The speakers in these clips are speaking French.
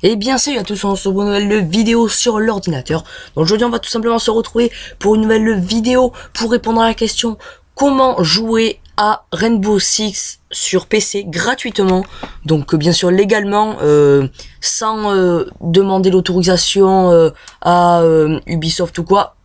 Et bien salut à tous, on se retrouve pour une nouvelle vidéo sur l'ordinateur. Donc aujourd'hui on va tout simplement se retrouver pour une nouvelle vidéo pour répondre à la question comment jouer à Rainbow Six sur PC gratuitement. Donc bien sûr légalement, sans demander l'autorisation à Ubisoft ou quoi.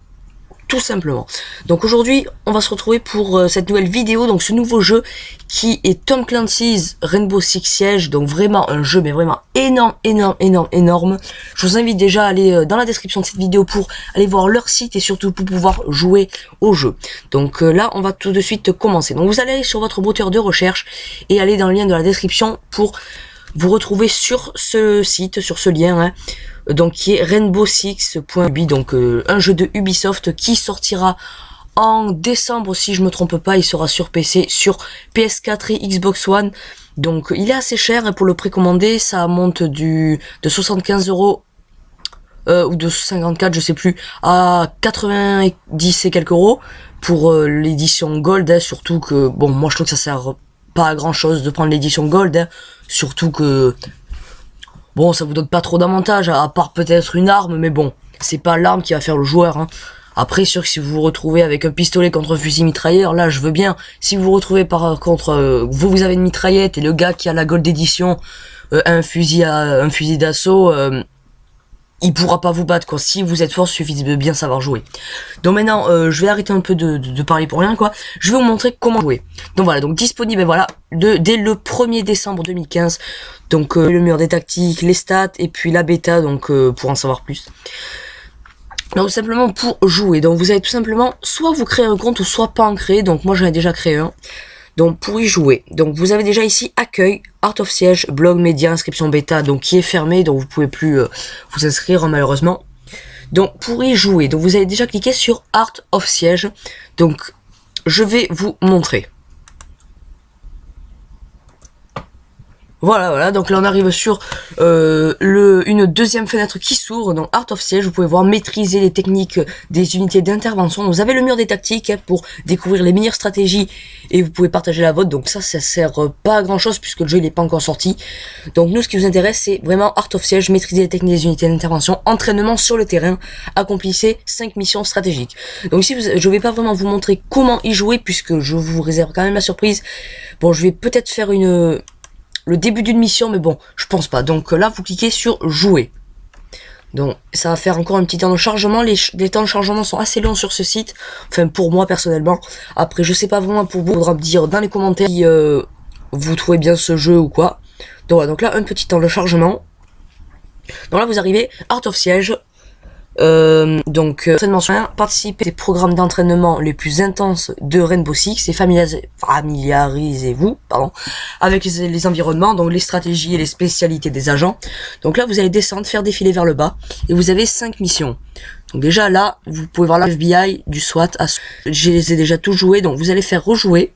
Tout simplement. Donc aujourd'hui, on va se retrouver pour cette nouvelle vidéo, donc ce nouveau jeu qui est Tom Clancy's Rainbow Six Siege, donc vraiment un jeu mais vraiment énorme. Je vous invite déjà à aller dans la description de cette vidéo pour aller voir leur site et surtout pour pouvoir jouer au jeu. Donc là, on va tout de suite commencer. Donc vous allez aller sur votre moteur de recherche et aller dans le lien de la description pour vous retrouver sur ce site, sur ce lien, hein, donc qui est rainbow6.ubi, donc un jeu de Ubisoft qui sortira en décembre si je me trompe pas. Il sera sur PC, sur PS4 et Xbox One. Donc il est assez cher, hein, pour le précommander, ça monte de 75 € ou de 54, je sais plus, à 90 et quelques euros pour l'édition Gold, hein, surtout que bon, moi je trouve que ça sert pas à grand chose de prendre l'édition Gold, hein, surtout que bon, ça vous donne pas trop d'avantages, à part peut-être une arme, mais bon, c'est pas l'arme qui va faire le joueur, hein. Après, sûr que si vous vous retrouvez avec un pistolet contre un fusil mitrailleur, là, je veux bien. Si vous vous retrouvez par contre, vous avez une mitraillette et le gars qui a la Gold Edition a un fusil d'assaut, il pourra pas vous battre, quoi. Si vous êtes fort, il suffit de bien savoir jouer. Donc maintenant, je vais arrêter un peu de parler pour rien, quoi. Je vais vous montrer comment jouer. Donc voilà, donc disponible, voilà, dès le 1er décembre 2015. Donc le mur des tactiques, les stats, et puis la bêta, donc pour en savoir plus. Donc simplement pour jouer, donc vous allez tout simplement, soit vous créez un compte, ou soit pas en créer. Donc moi j'en ai déjà créé un. Donc pour y jouer, donc vous avez déjà ici accueil, Art of Siege, blog, média, inscription bêta, donc qui est fermé, donc vous pouvez plus vous inscrire, hein, malheureusement. Donc pour y jouer, donc vous allez déjà cliquer sur Art of Siege. Donc je vais vous montrer. Voilà, donc là on arrive sur une deuxième fenêtre qui s'ouvre, donc Art of Siege. Vous pouvez voir maîtriser les techniques des unités d'intervention. Vous avez le mur des tactiques, hein, pour découvrir les meilleures stratégies et vous pouvez partager la vôtre. Donc ça sert pas à grand chose puisque le jeu il est pas encore sorti. Donc nous, ce qui vous intéresse, c'est vraiment Art of Siege, maîtriser les techniques des unités d'intervention, entraînement sur le terrain, accomplissez 5 missions stratégiques. Donc ici je vais pas vraiment vous montrer comment y jouer puisque je vous réserve quand même la surprise. Bon, je vais peut-être faire le début d'une mission, mais bon, je pense pas. Donc là, vous cliquez sur jouer. Donc ça va faire encore un petit temps de chargement. Les temps de chargement sont assez longs sur ce site. Enfin, pour moi personnellement. Après, je sais pas vraiment pour vous. Il faudra me dire dans les commentaires si vous trouvez bien ce jeu ou quoi. Donc voilà, donc là, un petit temps de chargement. Donc là, vous arrivez, Art of Siege. Cette mention, participez aux programmes d'entraînement les plus intenses de Rainbow Six et familiarisez-vous, avec les environnements, donc les stratégies et les spécialités des agents. Donc là, vous allez descendre, faire défiler vers le bas, et vous avez 5 missions. Donc déjà là, vous pouvez voir la FBI, du SWAT, je les ai déjà tous joués, donc vous allez faire rejouer.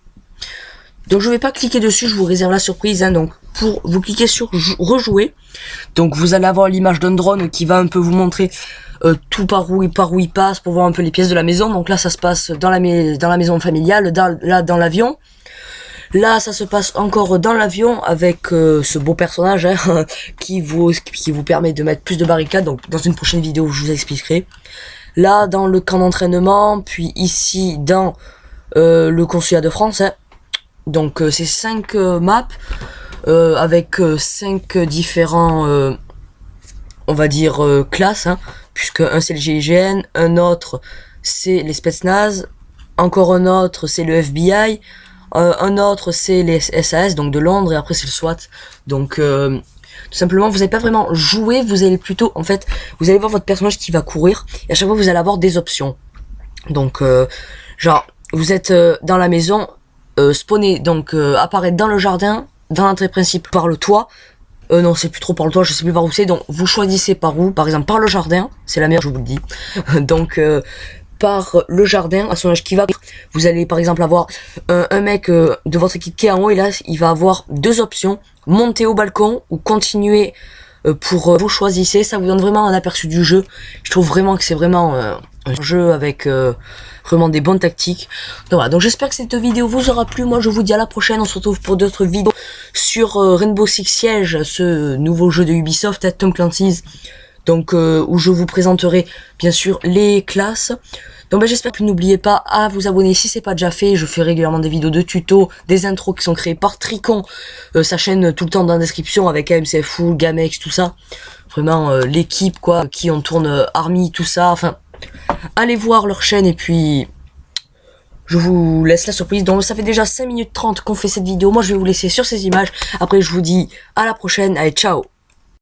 Donc je vais pas cliquer dessus, je vous réserve la surprise, hein. Donc pour vous cliquer sur rejouer, donc vous allez avoir l'image d'un drone qui va un peu vous montrer tout par où il passe pour voir un peu les pièces de la maison. Donc là ça se passe dans la maison familiale, là dans l'avion. Là ça se passe encore dans l'avion avec ce beau personnage, hein, qui vous permet de mettre plus de barricades. Donc dans une prochaine vidéo je vous expliquerai. Là dans le camp d'entraînement, puis ici dans le consulat de France, hein. Donc c'est 5 maps avec 5 différents on va dire classes, hein, puisque un c'est le GIGN, un autre c'est les Spetsnaz, encore un autre c'est le FBI, un autre c'est les SAS, donc de Londres, et après c'est le SWAT. Donc tout simplement vous n'allez pas vraiment jouer, vous allez plutôt, en fait, vous allez voir votre personnage qui va courir, et à chaque fois vous allez avoir des options. Donc genre vous êtes dans la maison, spawner, donc apparaître dans le jardin, dans l'entrée principale par le toit. Non, c'est plus trop par le toit, je sais plus par où c'est. Donc vous choisissez par où, par exemple par le jardin, c'est la meilleure, je vous le dis. Donc par le jardin, à son âge qui va, vous allez par exemple avoir un mec de votre équipe qui est en haut, et là il va avoir 2 options: monter au balcon ou continuer. Pour vous choisissez, ça vous donne vraiment un aperçu du jeu. Je trouve vraiment que c'est vraiment un jeu avec vraiment des bonnes tactiques. Donc voilà, donc j'espère que cette vidéo vous aura plu. Moi je vous dis à la prochaine, on se retrouve pour d'autres vidéos sur Rainbow Six Siege, ce nouveau jeu de Ubisoft à Tom Clancy's. Donc où je vous présenterai bien sûr les classes. Donc j'espère que n'oubliez pas à vous abonner si c'est pas déjà fait. Je fais régulièrement des vidéos de tutos, des intros qui sont créées par Tricon, sa chaîne tout le temps dans la description avec AMCFU, Gamex, tout ça. Vraiment l'équipe quoi, qui on tourne Army, tout ça. Enfin, allez voir leur chaîne et puis je vous laisse la surprise. Donc ça fait déjà 5 minutes 30 qu'on fait cette vidéo. Moi je vais vous laisser sur ces images. Après je vous dis à la prochaine. Allez, ciao.